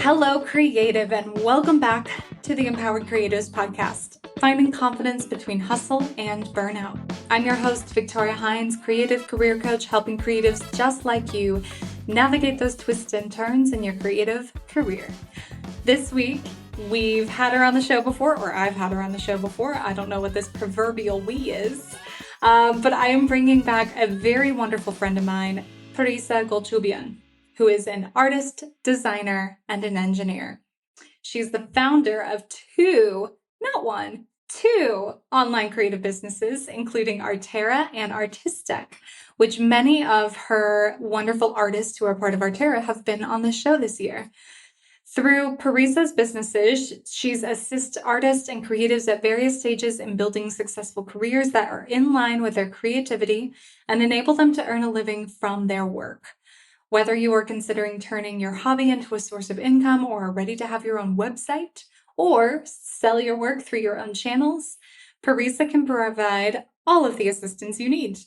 Hello, creative, and welcome back to the Empowered Creatives Podcast, finding confidence between hustle and burnout. I'm your host, Victoria Hines, creative career coach, helping creatives just like you navigate those twists and turns in your creative career. This week, we've had her on the show before, or I've had her on the show before. I don't know what this proverbial we is, but I am bringing back a very wonderful friend of mine, Parisa Golchoubian, who is an artist, designer, and an engineer. She's the founder of two online creative businesses, including Artera and Artistic, which many of her wonderful artists who are part of Artera have been on the show this year. Through Parisa's businesses, she's assists artists and creatives at various stages in building successful careers that are in line with their creativity and enable them to earn a living from their work. Whether you are considering turning your hobby into a source of income or are ready to have your own website or sell your work through your own channels, Parisa can provide all of the assistance you need.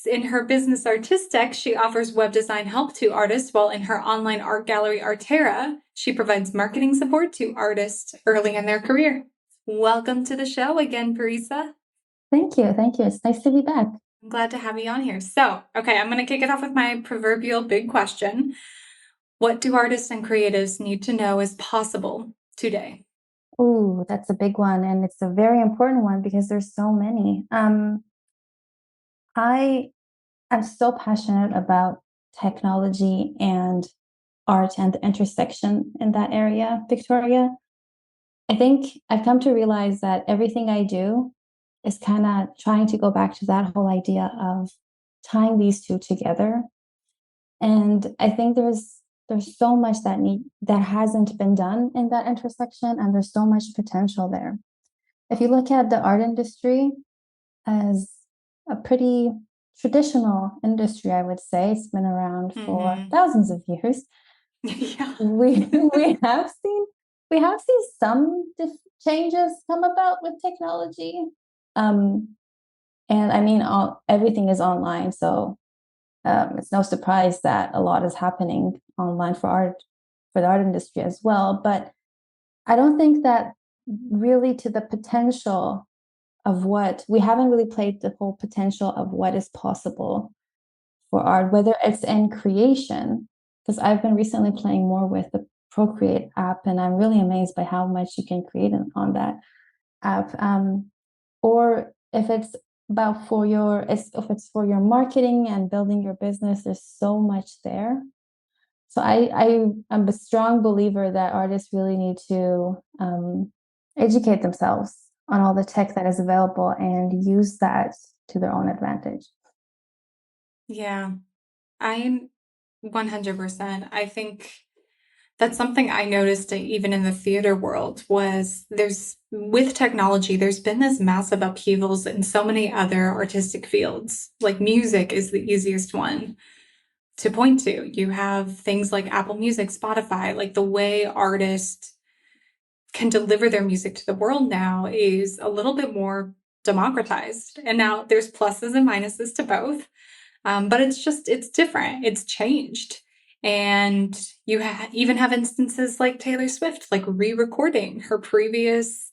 In her business Artistic, she offers web design help to artists, while in her online art gallery Artera, she provides marketing support to artists early in their career. Welcome to the show again, Parisa. Thank you. It's nice to be back. I'm glad to have you on here. So, okay, I'm going to kick it off with my proverbial big question. What do artists and creatives need to know is possible today? Ooh, that's a big one, and it's a very important one because there's so many. I am so passionate about technology and art and the intersection in that area, Victoria. I think I've come to realize that everything I do is kind of trying to go back to that whole idea of tying these two together. And I think there's so much that hasn't been done in that intersection, and there's so much potential there. If you look at the art industry as a pretty traditional industry, I would say it's been around for thousands of years. Yeah. we have seen some changes come about with technology. And I mean, everything is online, so it's no surprise that a lot is happening online for the art industry as well. But I don't think that really to the potential of what we haven't really played the full potential of what is possible for art, whether it's in creation, because I've been recently playing more with the Procreate app, and I'm really amazed by how much you can create on that app. Or if it's for your marketing and building your business, there's so much there. So I'm a strong believer that artists really need to educate themselves on all the tech that is available and use that to their own advantage. Yeah, I'm 100%. I think that's something I noticed even in the theater world was with technology, there's been this massive upheavals in so many other artistic fields. Like music is the easiest one to point to. You have things like Apple Music, Spotify, like the way artists can deliver their music to the world now is a little bit more democratized. And now there's pluses and minuses to both. But it's different. It's changed. And you even have instances like Taylor Swift, like re-recording her previous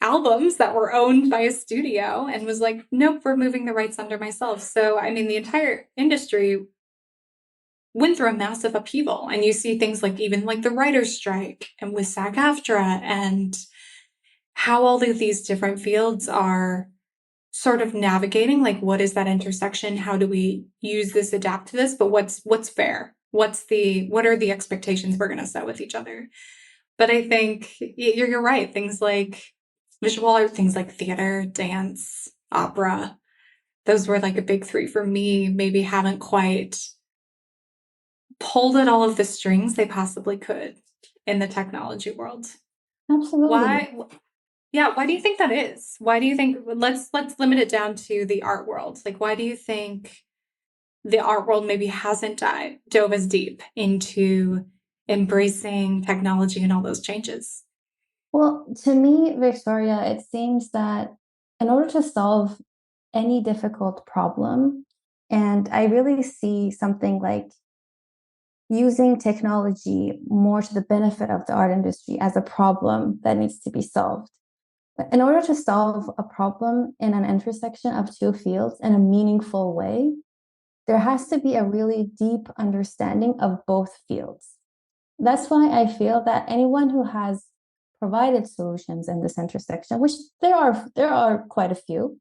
albums that were owned by a studio and was like, nope, we're moving the rights under myself. So, I mean, the entire industry went through a massive upheaval. And you see things like even like the writer's strike and with SAG-AFTRA and how all of these different fields are sort of navigating, like, what is that intersection? How do we use this, adapt to this? But what's fair? What are the expectations we're going to set with each other? But I think you're right. Things like visual art, things like theater, dance, opera, those were like a big three for me, maybe haven't quite pulled at all of the strings they possibly could in the technology world. Absolutely. Why do you think that is? Why do you think, let's limit it down to the art world. Like, why do you think the art world maybe hasn't dove as deep into embracing technology and all those changes? Well, to me, Victoria, it seems that in order to solve any difficult problem, and I really see something like using technology more to the benefit of the art industry as a problem that needs to be solved. In order to solve a problem in an intersection of two fields in a meaningful way, there has to be a really deep understanding of both fields. That's why I feel that anyone who has provided solutions in this intersection, which there are quite a few,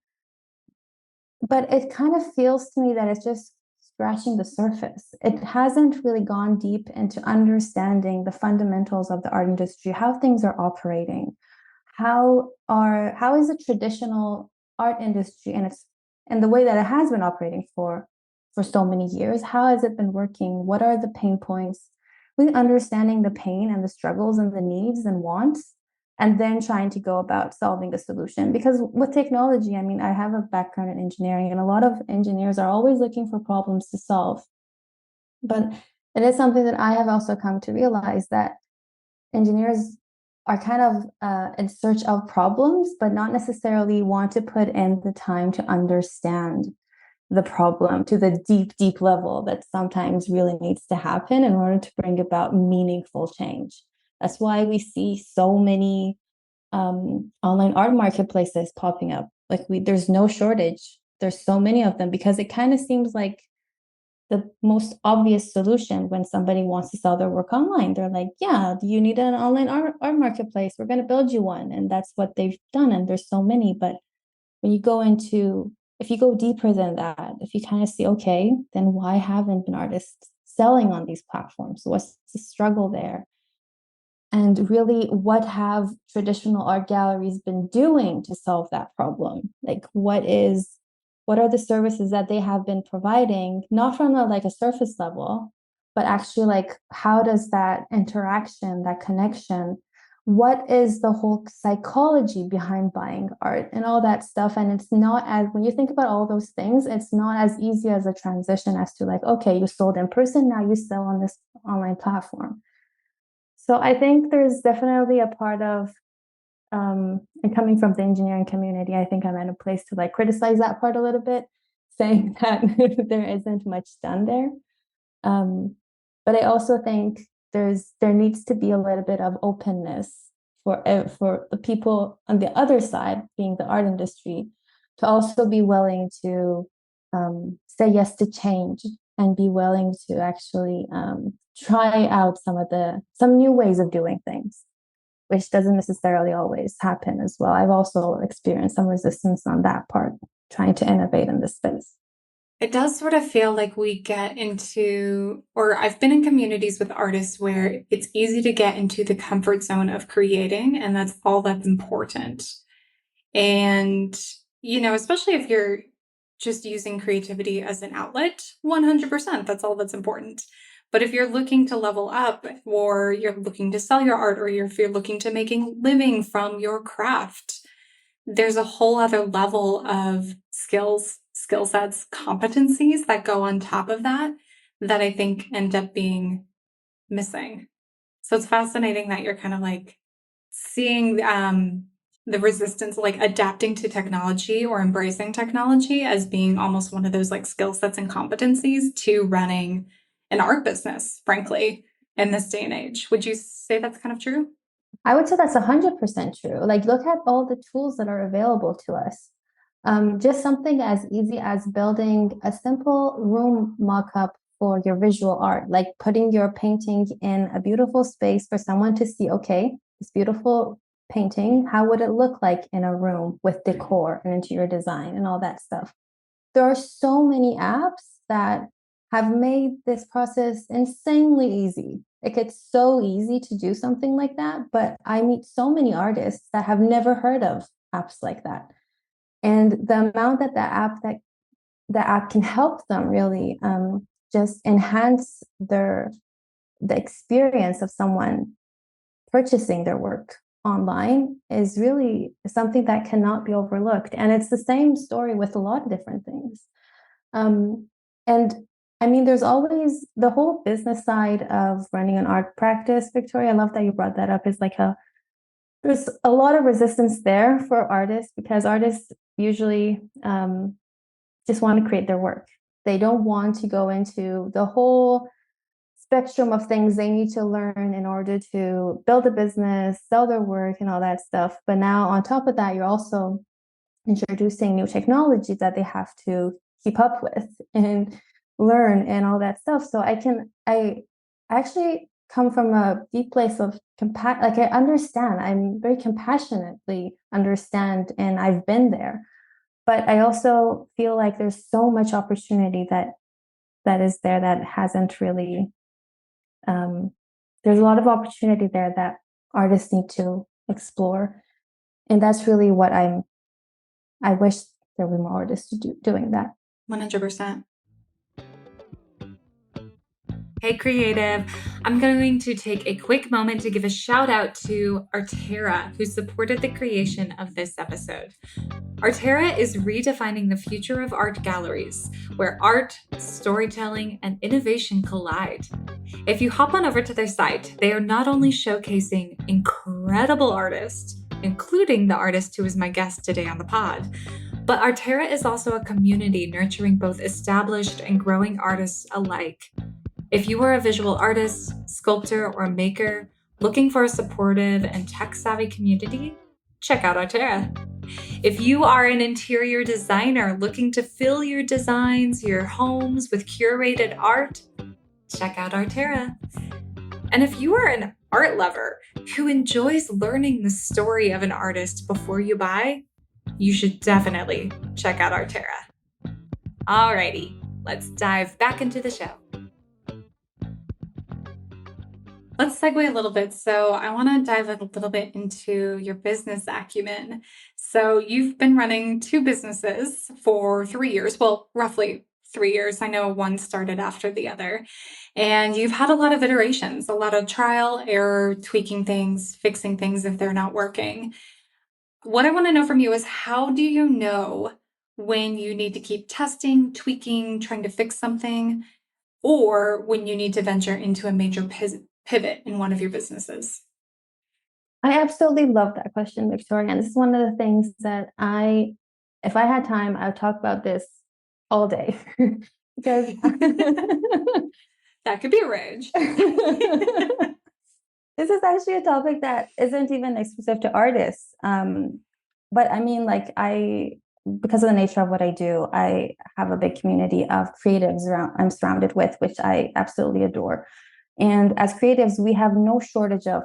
but it kind of feels to me that it's just scratching the surface. It hasn't really gone deep into understanding the fundamentals of the art industry, how things are operating, how is the traditional art industry and the way that it has been operating for so many years, how has it been working, what are the pain points, really understanding the pain and the struggles and the needs and wants, and then trying to go about solving the solution. Because with technology, I mean, I have a background in engineering, and a lot of engineers are always looking for problems to solve. But it is something that I have also come to realize, that engineers are kind of in search of problems, but not necessarily want to put in the time to understand the problem to the deep, deep level that sometimes really needs to happen in order to bring about meaningful change. That's why we see so many online art marketplaces popping up. Like there's no shortage. There's so many of them because it kind of seems like the most obvious solution when somebody wants to sell their work online. They're like, yeah, do you need an online art marketplace? We're going to build you one. And that's what they've done. And there's so many. But when you go into, if you go deeper than that, if you kind of see, okay, then why haven't been artists selling on these platforms? What's the struggle there? And really, what have traditional art galleries been doing to solve that problem? Like, what are the services that they have been providing, not from a surface level, but actually like how does that interaction, that connection, what is the whole psychology behind buying art and all that stuff? And it's not as, when you think about all those things, it's not as easy as a transition as to like, okay, you sold in person, now you sell on this online platform. So I think there's definitely a part of, and coming from the engineering community, I think I'm in a place to like criticize that part a little bit, saying that there isn't much done there. But I also think there needs to be a little bit of openness for the people on the other side, being the art industry, to also be willing to say yes to change and be willing to actually try out some new ways of doing things, which doesn't necessarily always happen as well. I've also experienced some resistance on that part, trying to innovate in this space. It does sort of feel like we get into, or I've been in communities with artists where it's easy to get into the comfort zone of creating, and that's all that's important. And, especially if you're just using creativity as an outlet, 100%, that's all that's important. But if you're looking to level up, or you're looking to sell your art, or if you're looking to make a living from your craft, there's a whole other level of skill sets, competencies that go on top of that I think end up being missing. So it's fascinating that you're kind of like seeing the resistance, like adapting to technology or embracing technology as being almost one of those like skill sets and competencies to running an art business, frankly, in this day and age. Would you say that's kind of true? I would say that's 100% true. Like, look at all the tools that are available to us. Just something as easy as building a simple room mock-up for your visual art, like putting your painting in a beautiful space for someone to see, okay, this beautiful painting, how would it look like in a room with decor and interior design and all that stuff? There are so many apps that have made this process insanely easy. Like, it's so easy to do something like that, but I meet so many artists that have never heard of apps like that. And the amount that the app can help them really just enhance the experience of someone purchasing their work online is really something that cannot be overlooked. And it's the same story with a lot of different things. And I mean, there's always the whole business side of running an art practice. Victoria, I love that you brought that up. Is like there's a lot of resistance there for artists, because artists usually just want to create their work. They don't want to go into the whole spectrum of things they need to learn in order to build a business, sell their work, and all that stuff. But now, on top of that, you're also introducing new technology that they have to keep up with and learn and all that stuff. So I actually come from a deep place of like I understand. I'm very compassionately understand, and I've been there. But I also feel like there's so much opportunity that is there that hasn't really there's a lot of opportunity there that artists need to explore. And that's really what I wish there were more artists doing that. 100%. Hey creative, I'm going to take a quick moment to give a shout out to Artera, who supported the creation of this episode. Artera is redefining the future of art galleries, where art, storytelling, and innovation collide. If you hop on over to their site, they are not only showcasing incredible artists, including the artist who is my guest today on the pod, but Artera is also a community nurturing both established and growing artists alike. If you are a visual artist, sculptor, or maker looking for a supportive and tech-savvy community, check out Artera. If you are an interior designer looking to fill your designs, your homes with curated art, check out Artera. And if you are an art lover who enjoys learning the story of an artist before you buy, you should definitely check out Artera. Alrighty, let's dive back into the show. Let's segue a little bit. So I want to dive a little bit into your business acumen. So you've been running two businesses for 3 years, well, roughly 3 years. I know one started after the other. And you've had a lot of iterations, a lot of trial, error, tweaking things, fixing things if they're not working. What I want to know from you is how do you know when you need to keep testing, tweaking, trying to fix something, or when you need to venture into a major pivot in one of your businesses? I absolutely love that question, Victoria. And this is one of the things that if I had time, I would talk about this all day because that could be a range. This is actually a topic that isn't even exclusive to artists. But I mean, like because of the nature of what I do, I have a big community of creatives around I'm surrounded with, which I absolutely adore. And as creatives, we have no shortage of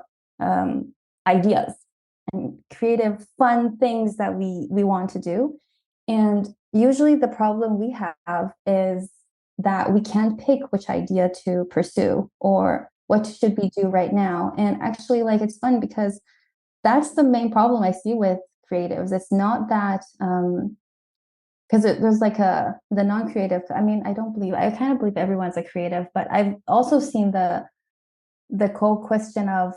ideas and creative, fun things that we want to do. And usually the problem we have is that we can't pick which idea to pursue or what should we do right now. And actually, like, it's fun because that's the main problem I see with creatives. It's not that because there's like the non-creative. I mean, I kind of believe everyone's a creative, but I've also seen the whole question of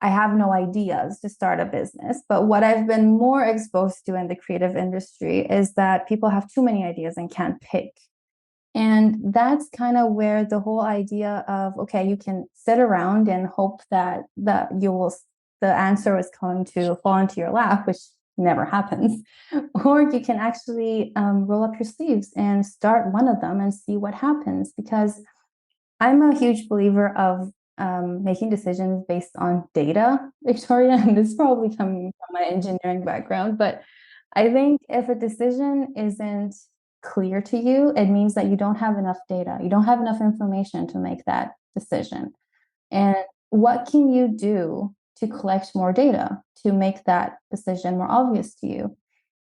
I have no ideas to start a business. But what I've been more exposed to in the creative industry is that people have too many ideas and can't pick. And that's kind of where the whole idea of, okay, you can sit around and hope that the answer is going to fall into your lap, which never happens. Or you can actually roll up your sleeves and start one of them and see what happens. Because I'm a huge believer of making decisions based on data, Victoria, and this is probably coming from my engineering background, but I think if a decision isn't clear to you, it means that you don't have enough data. You don't have enough information to make that decision. And what can you do to collect more data to make that decision more obvious to you?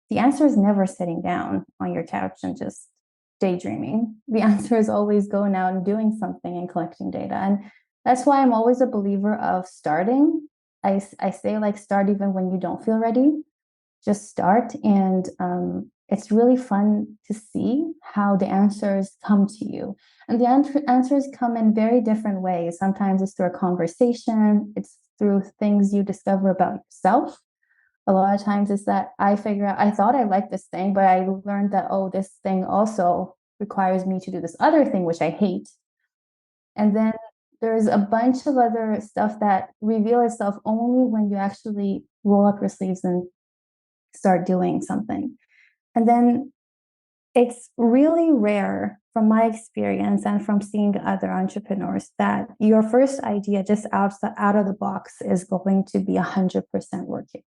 The answer is never sitting down on your couch and just daydreaming. The answer is always going out and doing something and collecting data. And that's why I'm always a believer of starting. I say, like, start even when you don't feel ready. Just start. And it's really fun to see how the answers come to you. And the answers come in very different ways. Sometimes it's through a conversation, it's through things you discover about yourself. A lot of times it's that I figure out, I thought I liked this thing, but I learned that, oh, this thing also requires me to do this other thing, which I hate. And then there's a bunch of other stuff that reveal itself only when you actually roll up your sleeves and start doing something. And then it's really rare from my experience and from seeing other entrepreneurs that your first idea just out of the box is going to be 100% working.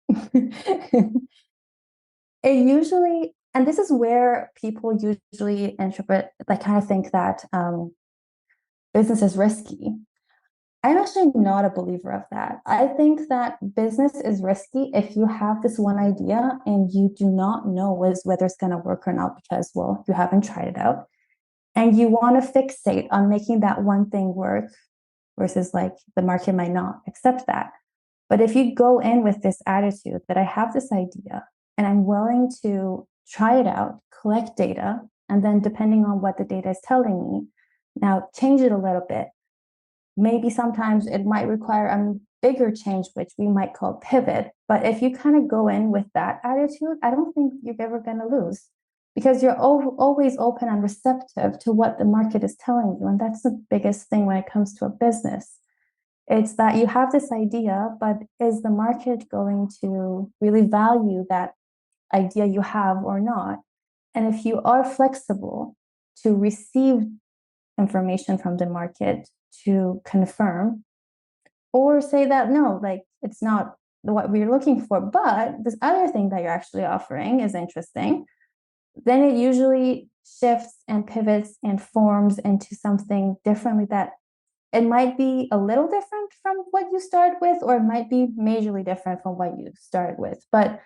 It usually, and this is where people usually interpret, they kind of think that business is risky. I'm actually not a believer of that. I think that business is risky if you have this one idea and you do not know whether it's going to work or not because, well, you haven't tried it out. And you want to fixate on making that one thing work versus like the market might not accept that. But if you go in with this attitude that I have this idea and I'm willing to try it out, collect data, and then depending on what the data is telling me, now change it a little bit. Maybe sometimes it might require a bigger change, which we might call pivot. But if you kind of go in with that attitude, I don't think you're ever going to lose because you're always open and receptive to what the market is telling you. And that's the biggest thing when it comes to a business. It's that you have this idea, but is the market going to really value that idea you have or not? And if you are flexible to receive information from the market to confirm or say that no, like it's not what we're looking for, but this other thing that you're actually offering is interesting, then it usually shifts and pivots and forms into something differently that it might be a little different from what you started with, or it might be majorly different from what you started with. But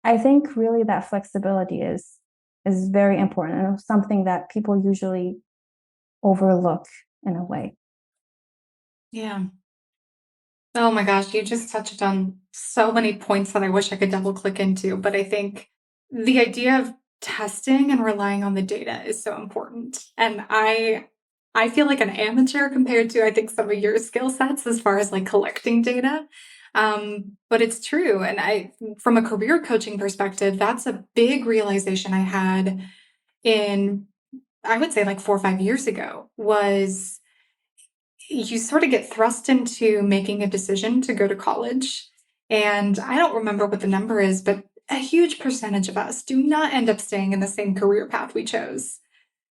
I think really that flexibility is very important and something that people usually overlook in a way. Yeah. Oh my gosh, you just touched on so many points that I wish I could double click into, but I think the idea of testing and relying on the data is so important. And I feel like an amateur compared to I think some of your skill sets as far as like collecting data. But it's true. And I from a career coaching perspective, that's a big realization I had in I would say like 4 or 5 years ago was you sort of get thrust into making a decision to go to college. And I don't remember what the number is, but a huge percentage of us do not end up staying in the same career path we chose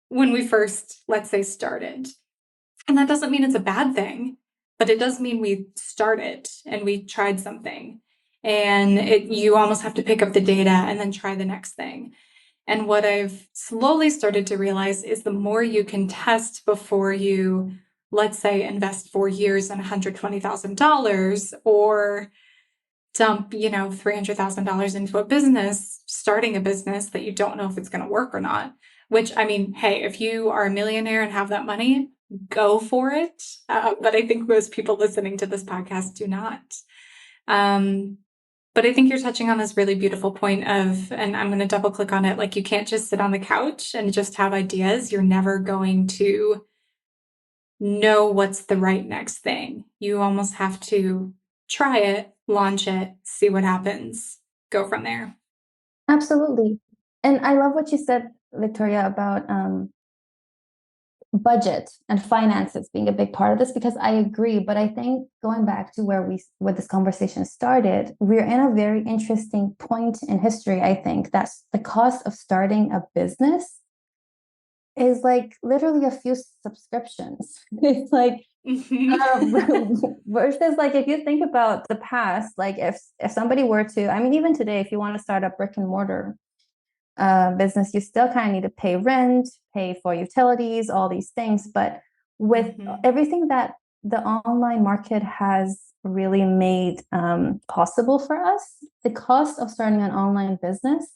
when we first, let's say, started. And that doesn't mean it's a bad thing, but it does mean we started and we tried something. And you almost have to pick up the data and then try the next thing. And what I've slowly started to realize is the more you can test before you, let's say, invest 4 years and $120,000 or dump, $300,000 into a business, starting a business that you don't know if it's going to work or not. Which, I mean, hey, if you are a millionaire and have that money, go for it. But I think most people listening to this podcast do not. But I think you're touching on this really beautiful point of, and I'm going to double click on it, like you can't just sit on the couch and just have ideas. You're never going to know what's the right next thing. You almost have to try it, launch it, see what happens, go from there. Absolutely. And I love what you said, Victoria, about budget and finances being a big part of this because I agree. But I think going back to where this conversation started, we're in a very interesting point in history. I think that's the cost of starting a business is like literally a few subscriptions. It's like versus like if you think about the past, like if somebody were to, I mean, even today, if you want to start a brick and mortar business, you still kind of need to pay rent, pay for utilities, all these things. But with everything that the online market has really made possible for us, the cost of starting an online business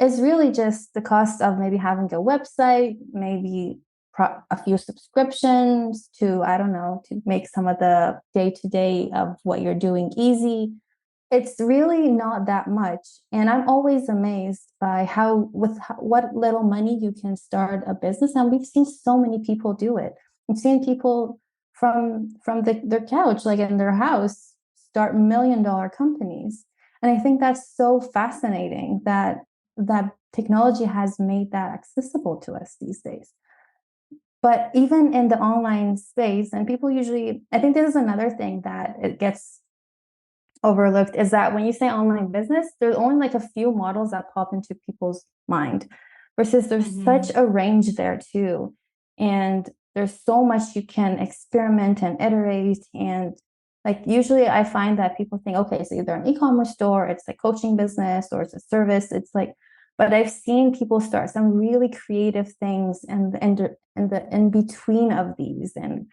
is really just the cost of maybe having a website, maybe a few subscriptions to, I don't know, to make some of the day-to-day of what you're doing easy. It's really not that much. And I'm always amazed by what little money you can start a business. And we've seen so many people do it. We've seen people from their couch, like in their house, start $1 million companies. And I think that's so fascinating that technology has made that accessible to us these days. But even in the online space, and people usually, I think this is another thing that it gets overlooked is that when you say online business, there's only like a few models that pop into people's mind, versus there's such Mm-hmm. a range there too. And there's so much you can experiment and iterate. And like usually I find that people think, okay, so either an e-commerce store, it's like coaching business, or it's a service. It's like, but I've seen people start some really creative things and the in between of these. And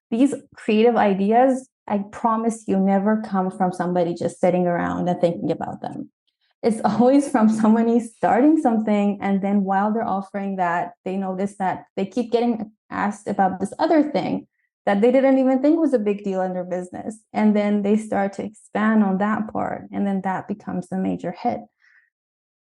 these creative ideas, I promise you, never come from somebody just sitting around and thinking about them. It's always from someone who's starting something, and then while they're offering that, they notice that they keep getting asked about this other thing that they didn't even think was a big deal in their business. And then they start to expand on that part, and then that becomes a major hit.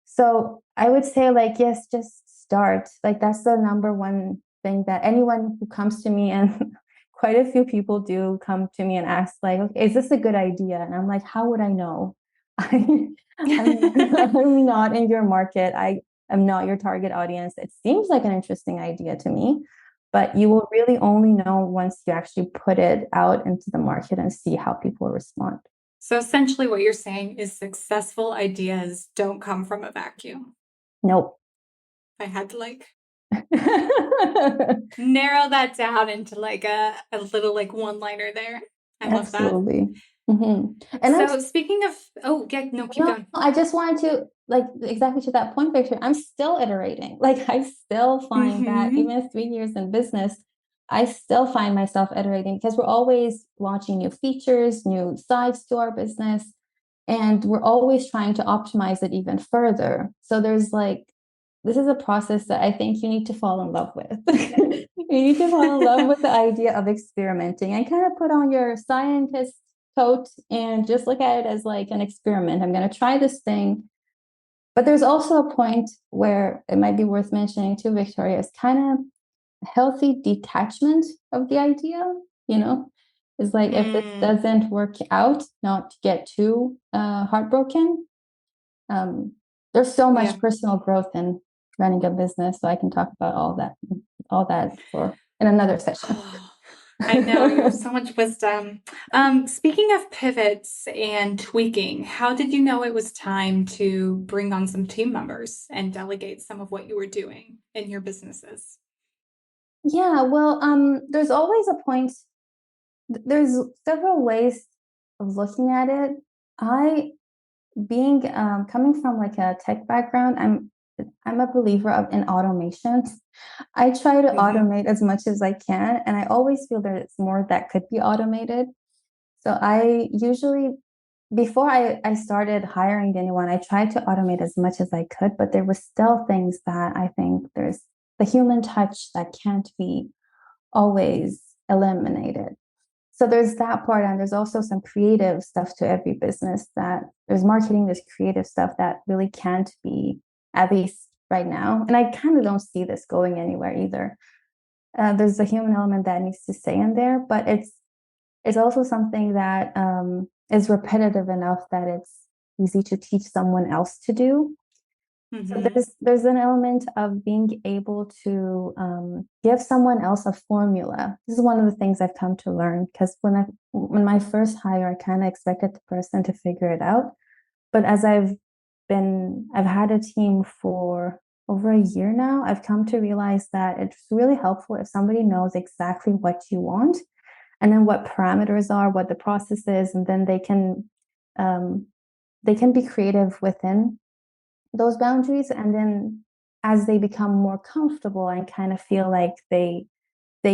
So I would say, like, yes, just start. Like, that's the number one thing that anyone who comes to me, and quite a few people do come to me and ask, like, okay, is this a good idea? And I'm like, how would I know? I, I'm not in your market. I am not your target audience. It seems like an interesting idea to me, but you will really only know once you actually put it out into the market and see how people respond. So essentially what you're saying is successful ideas don't come from a vacuum. Nope. I had to like narrow that down into like a little like one-liner there. I love that. Absolutely. Mm-hmm. And I'm So speaking of, oh yeah, no, keep no, going. I just wanted to, like, exactly to that point, Victor. I'm still iterating. Like, I still find that Mm-hmm. even 3 years in business, I still find myself iterating because we're always launching new features, new sides to our business, and we're always trying to optimize it even further. So there's like, this is a process that I think you need to fall in love with. You need to fall in love with the idea of experimenting and kind of put on your scientist coat and just look at it as like an experiment. I'm going to try this thing. But there's also a point where it might be worth mentioning too, Victoria, is kind of healthy detachment of the idea, you know? Is like, if this Mm, doesn't work out, not to get too heartbroken. Um, there's so yeah. much personal growth in running a business, so I can talk about all that for in another session. Oh, I know you have so much wisdom. Speaking of pivots and tweaking, how did you know it was time to bring on some team members and delegate some of what you were doing in your businesses? Yeah, well, there's always a point. There's several ways of looking at it. I being coming from like a tech background, I'm a believer of in automation. I try to Mm-hmm. automate as much as I can, and I always feel there's more that could be automated. So I usually, before I started hiring anyone, I tried to automate as much as I could, but there were still things that I think there's the human touch that can't be always eliminated. So there's that part, and there's also some creative stuff to every business, that there's marketing, there's creative stuff that really can't be, at least right now. And I kind of don't see this going anywhere either. There's a human element that needs to stay in there, but it's also something that is repetitive enough that it's easy to teach someone else to do. So Mm-hmm. there's an element of being able to give someone else a formula. This is one of the things I've come to learn, because when my first hire, I kind of expected the person to figure it out. But as I've had a team for over a year now, I've come to realize that it's really helpful if somebody knows exactly what you want, and then what parameters are, what the process is, and then um, they can be creative within those boundaries. And then as they become more comfortable and kind of feel like they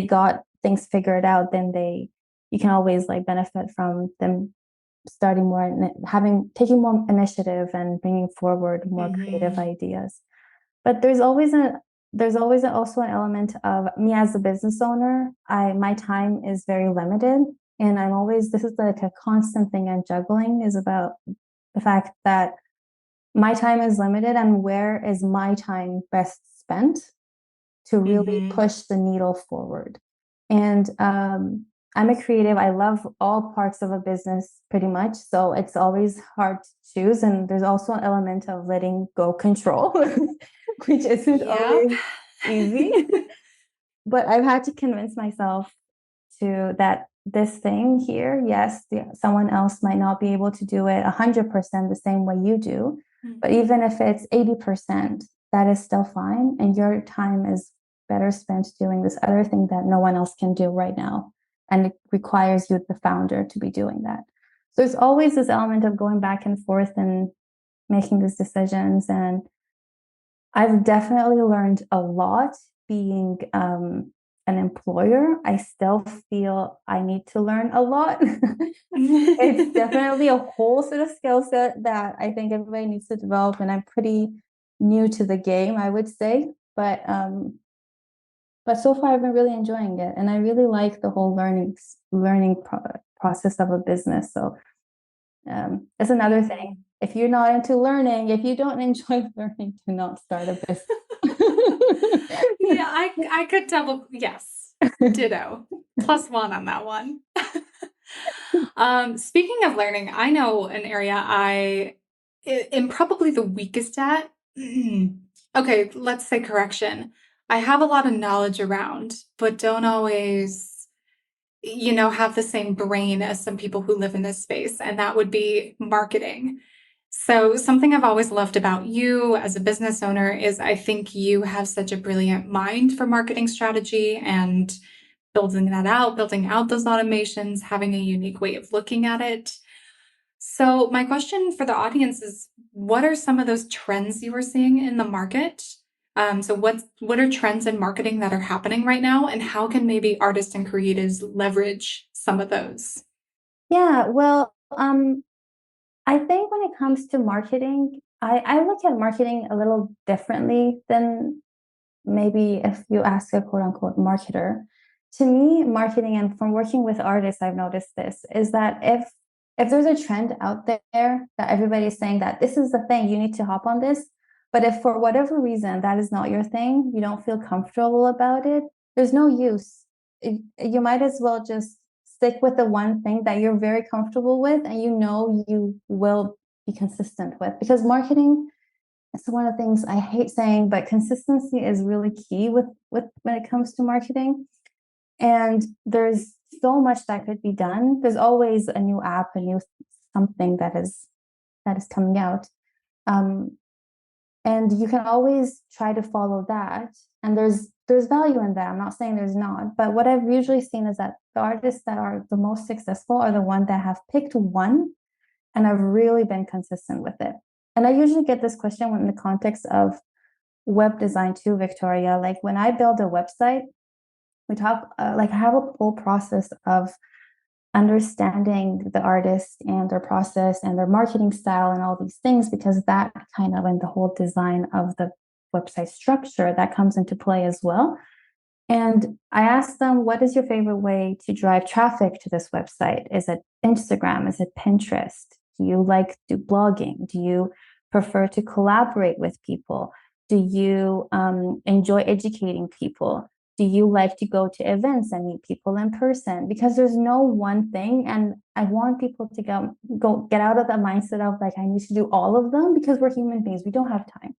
got things figured out, then they you can always like benefit from them starting more and having taking more initiative and bringing forward more creative Mm-hmm. ideas. But also an element of me as a business owner. I My time is very limited, and I'm always this is like a constant thing I'm juggling, is about the fact that my time is limited, and where is my time best spent to really Mm-hmm. push the needle forward. And I'm a creative. I love all parts of a business pretty much. So it's always hard to choose. And there's also an element of letting go control, which isn't Yep. always easy. But I've had to convince myself to that this thing here, yes, someone else might not be able to do it 100% the same way you do. But even if it's 80%, that is still fine. And your time is better spent doing this other thing that no one else can do right now. And it requires you, the founder, to be doing that. So there's always this element of going back and forth and making these decisions. And I've definitely learned a lot being an employer. I still feel I need to learn a lot. It's definitely a whole sort of skill set that I think everybody needs to develop, and I'm pretty new to the game, I would say. But so far I've been really enjoying it, and I really like the whole learning process of a business. So it's another thing. If you're not into learning, if you don't enjoy learning, do not start a business. Yeah, I could yes, ditto. +1 on that one. Speaking of learning, I know an area I am probably the weakest at. Okay, let's say correction. I have a lot of knowledge around, but don't always, have the same brain as some people who live in this space, and that would be marketing. So, something I've always loved about you as a business owner is I think you have such a brilliant mind for marketing strategy and building out those automations, having a unique way of looking at it. So, my question for the audience is, what are some of those trends you are seeing in the market? So, what are trends in marketing that are happening right now, and how can maybe artists and creatives leverage some of those? Yeah, well, I think when it comes to marketing, I look at marketing a little differently than maybe if you ask a quote unquote marketer. To me, marketing, and from working with artists, I've noticed this, is that if there's a trend out there that everybody's saying that this is the thing, you need to hop on this. But if for whatever reason that is not your thing, you don't feel comfortable about it, there's no use. You might as well just stick with the one thing that you're very comfortable with and you will be consistent with. Because marketing, it's one of the things I hate saying, but consistency is really key with when it comes to marketing. And there's so much that could be done. There's always a new app, a new something that is coming out. Um, and you can always try to follow that. And there's value in that. I'm not saying there's not, but what I've usually seen is that the artists that are the most successful are the ones that have picked one and have really been consistent with it. And I usually get this question in the context of web design too, Victoria. Like when I build a website, we talk like I have a whole process of understanding the artist and their process and their marketing style and all these things, because that kind of in the whole design of the website structure that comes into play as well. And I asked them, what is your favorite way to drive traffic to this website? Is it Instagram? Is it Pinterest? Do you like do blogging? Do you prefer to collaborate with people? Do you enjoy educating people? Do you like to go to events and meet people in person? Because there's no one thing. And I want people to get out of the mindset of like, I need to do all of them, because we're human beings. We don't have time.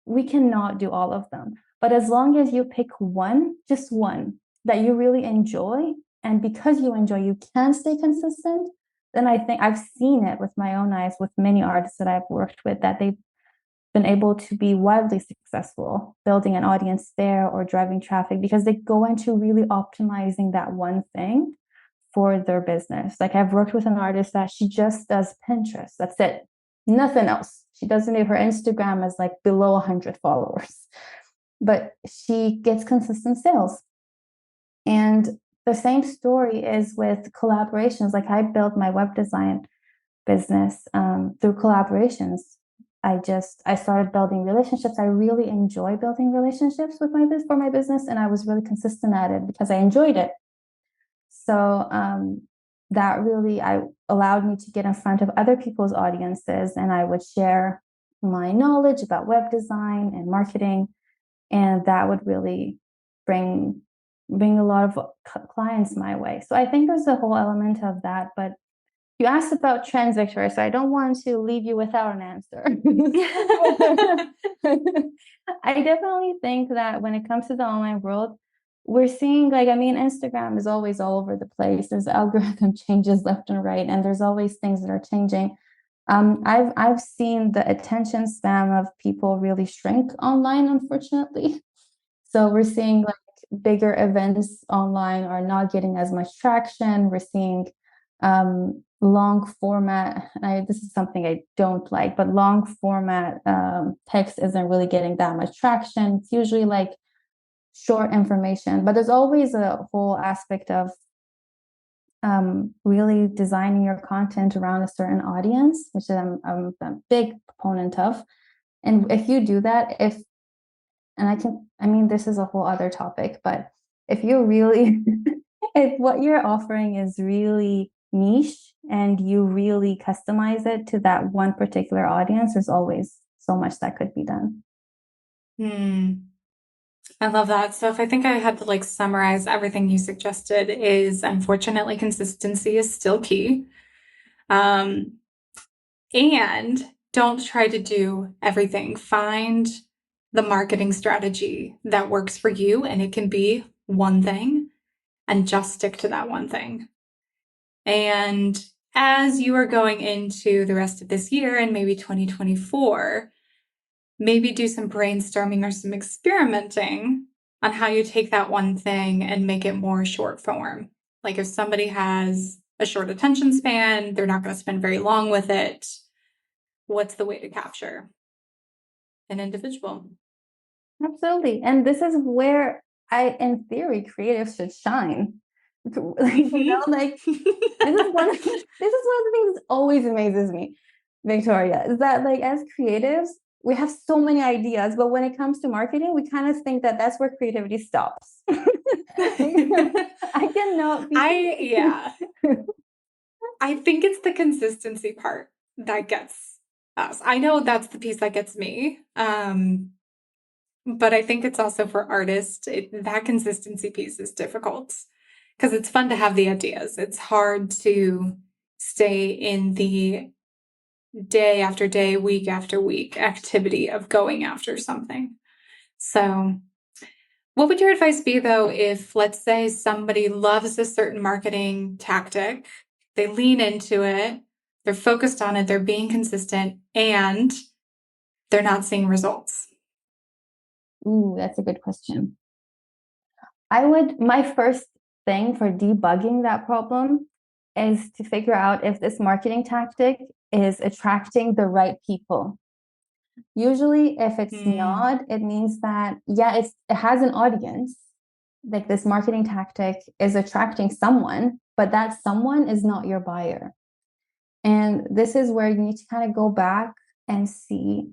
We cannot do all of them. But as long as you pick one, just one that you really enjoy, and because you enjoy, you can stay consistent, then I think I've seen it with my own eyes with many artists that I've worked with, that they've been able to be wildly successful building an audience there or driving traffic, because they go into really optimizing that one thing for their business. Like I've worked with an artist that she just does Pinterest. That's it. Nothing else. She doesn't have her Instagram as like below 100 followers, but she gets consistent sales. And the same story is with collaborations. Like I built my web design business through collaborations. I started building relationships. I really enjoy building relationships with for my business, and I was really consistent at it because I enjoyed it. So that really allowed me to get in front of other people's audiences, and I would share my knowledge about web design and marketing, and that would really bring a lot of clients my way. So I think there's a whole element of that. But you asked about trends, Victoria, so I don't want to leave you without an answer. I definitely think that when it comes to the online world, we're seeing, like, I mean, Instagram is always all over the place. There's algorithm changes left and right, and there's always things that are changing. I've seen the attention span of people really shrink online, unfortunately. So we're seeing like bigger events online are not getting as much traction. We're seeing long format. This is something I don't like, but long format text isn't really getting that much traction. It's usually like short information, but there's always a whole aspect of really designing your content around a certain audience, which I'm a big proponent of. And if you do that, I mean, this is a whole other topic, but if you really, if what you're offering is really niche and you really customize it to that one particular audience, there's always so much that could be done. I love that. So if I think I had to like summarize everything you suggested is unfortunately consistency is still key. Um, and don't try to do everything. Find the marketing strategy that works for you, and it can be one thing, and just stick to that one thing. And as you are going into the rest of this year and maybe 2024, maybe do some brainstorming or some experimenting on how you take that one thing and make it more short form. Like if somebody has a short attention span, they're not going to spend very long with it. What's the way to capture an individual? Absolutely. And this is where in theory, creatives should shine. Like, like this is one of the things that always amazes me, Victoria, is that like as creatives, we have so many ideas, but when it comes to marketing, we kind of think that that's where creativity stops. I cannot be. Yeah. I think it's the consistency part that gets us. I know that's the piece that gets me. But I think it's also for artists, that consistency piece is difficult because it's fun to have the ideas. It's hard to stay in the day after day, week after week activity of going after something. So, what would your advice be though if, let's say, somebody loves a certain marketing tactic, they lean into it, they're focused on it, they're being consistent, and they're not seeing results? Ooh, that's a good question. My first thing for debugging that problem is to figure out if this marketing tactic is attracting the right people. Usually, if it's not, it means that, yeah, it has an audience. Like this marketing tactic is attracting someone, but that someone is not your buyer. And this is where you need to kind of go back and see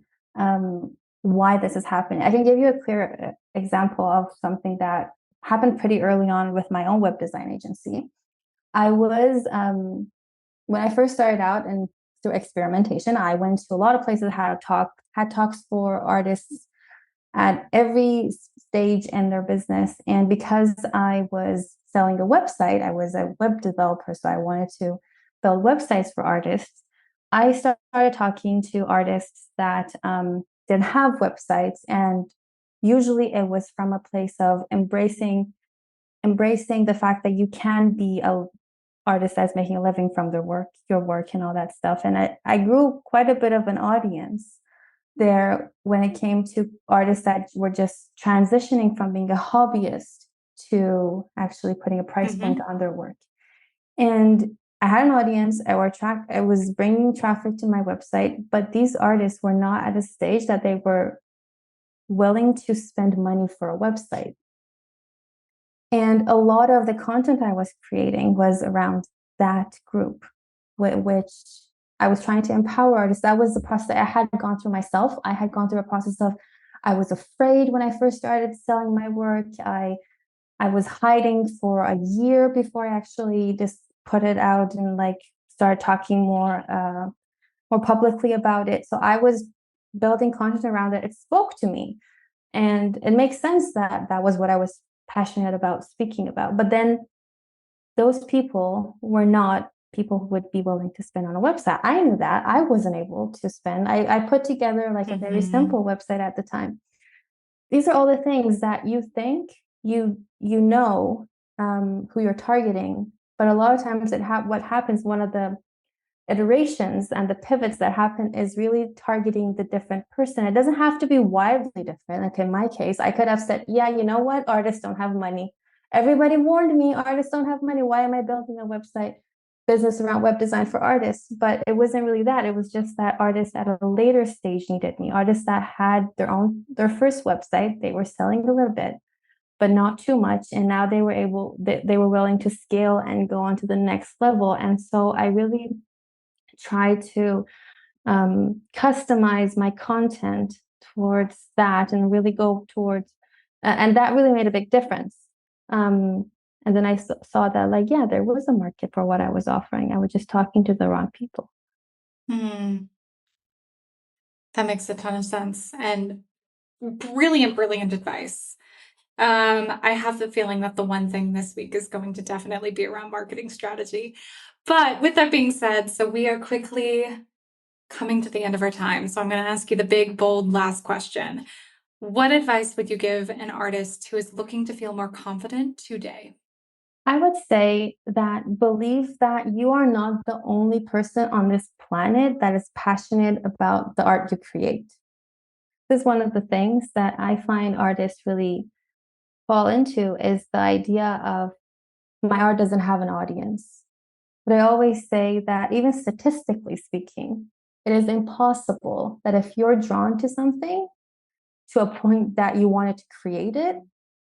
why this is happening. I can give you a clear example of something that happened pretty early on with my own web design agency. I was, when I first started out and through experimentation, I went to a lot of places, had talks for artists at every stage in their business. And because I was selling a website, I was a web developer, so I wanted to build websites for artists. I started talking to artists that didn't have websites, and usually it was from a place of embracing the fact that you can be a artist that's making a living from your work and all that stuff. And I grew quite a bit of an audience there when it came to artists that were just transitioning from being a hobbyist to actually putting a price point on their work. And I had an audience. I was bringing traffic to my website, but these artists were not at a stage that they were willing to spend money for a website. And a lot of the content I was creating was around that group, which I was trying to empower artists. That was the process I had gone through myself. I had gone through a process of, I was afraid when I first started selling my work. I was hiding for a year before I actually just put it out and like started talking more publicly about it. So I was building content around it. It spoke to me, and it makes sense that that was what I was passionate about speaking about. But then those people were not people who would be willing to spend on a website. I knew that. I wasn't able to spend. I put together like a very simple website at the time. These are all the things that you think you know who you're targeting, but a lot of times what happens, one of the iterations and the pivots that happen is really targeting the different person. It doesn't have to be wildly different. Like in my case, I could have said, yeah, you know what? Artists don't have money. Everybody warned me, artists don't have money. Why am I building a website business around web design for artists? But it wasn't really that. It was just that artists at a later stage needed me. Artists that had their first website, they were selling a little bit, but not too much. And now they were willing to scale and go on to the next level. And so I really try to customize my content towards that and really go towards, and that really made a big difference. And then I saw that, like, yeah, there was a market for what I was offering. I was just talking to the wrong people. That makes a ton of sense, and brilliant, brilliant advice. I have the feeling that the one thing this week is going to definitely be around marketing strategy. But with that being said, so we are quickly coming to the end of our time. So I'm going to ask you the big, bold last question. What advice would you give an artist who is looking to feel more confident today? I would say that believe that you are not the only person on this planet that is passionate about the art you create. This is one of the things that I find artists really fall into, is the idea of my art doesn't have an audience. But I always say that even statistically speaking, it is impossible that if you're drawn to something to a point that you wanted to create it,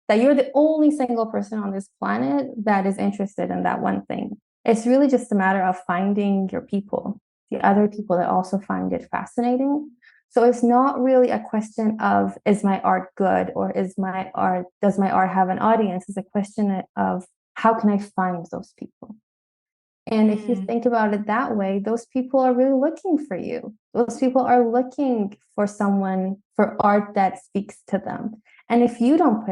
that you're the only single person on this planet that is interested in that one thing. It's really just a matter of finding your people, the other people that also find it fascinating. So it's not really a question of, is my art good, or does my art have an audience? It's a question of, how can I find those people? And if you think about it that way, those people are really looking for you. Those people are looking for art that speaks to them. And if you don't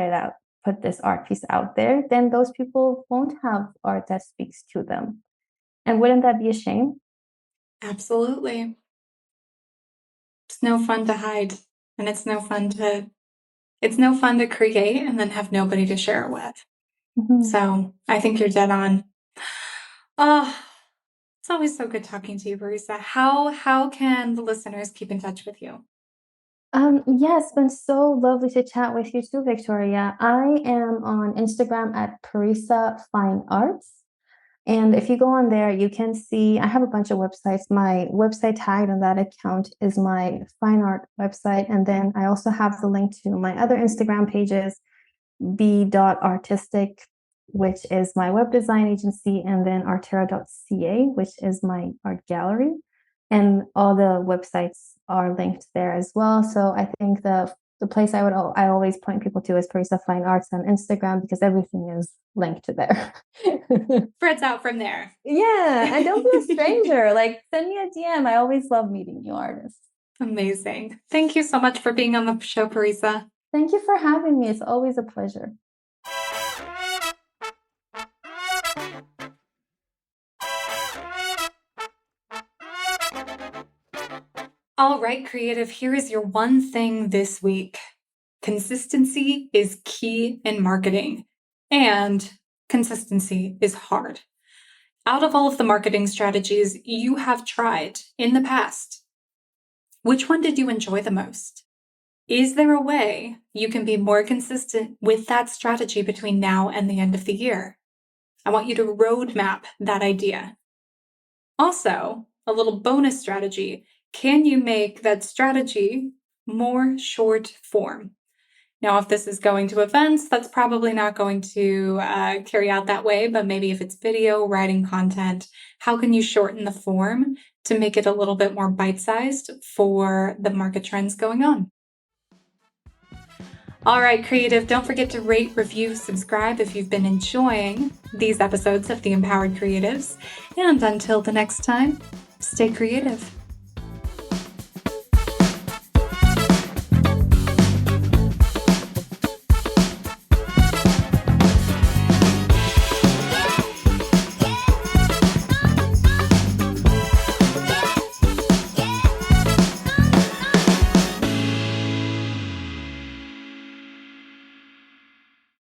put this art piece out there, then those people won't have art that speaks to them. And wouldn't that be a shame? Absolutely. It's no fun to hide, and it's no fun to create and then have nobody to share it with. So I think you're dead on. Oh, it's always so good talking to you, Parisa. How can the listeners keep in touch with you? Yeah, it's been so lovely to chat with you too, Victoria. I am on Instagram at Parisa Fine Arts. And if you go on there, you can see I have a bunch of websites. My website tagged on that account is my fine art website. And then I also have the link to my other Instagram pages, b.artistic, which is my web design agency, and then artera.ca, which is my art gallery. And all the websites are linked there as well. So I think the place I always point people to is Parisa Fine Arts on Instagram, because everything is linked to there. Spreads out from there. Yeah, and don't be a stranger. Like, send me a DM. I always love meeting new artists. Amazing. Thank you so much for being on the show, Parisa. Thank you for having me. It's always a pleasure. All right, creative, here is your one thing this week. Consistency is key in marketing, and consistency is hard. Out of all of the marketing strategies you have tried in the past, which one did you enjoy the most? Is there a way you can be more consistent with that strategy between now and the end of the year? I want you to roadmap that idea. Also, a little bonus strategy. Can you make that strategy more short form? Now, if this is going to events, that's probably not going to carry out that way, but maybe if it's video, writing content, how can you shorten the form to make it a little bit more bite-sized for the market trends going on? All right, creative, don't forget to rate, review, subscribe if you've been enjoying these episodes of The Empowered Creatives. And until the next time, stay creative.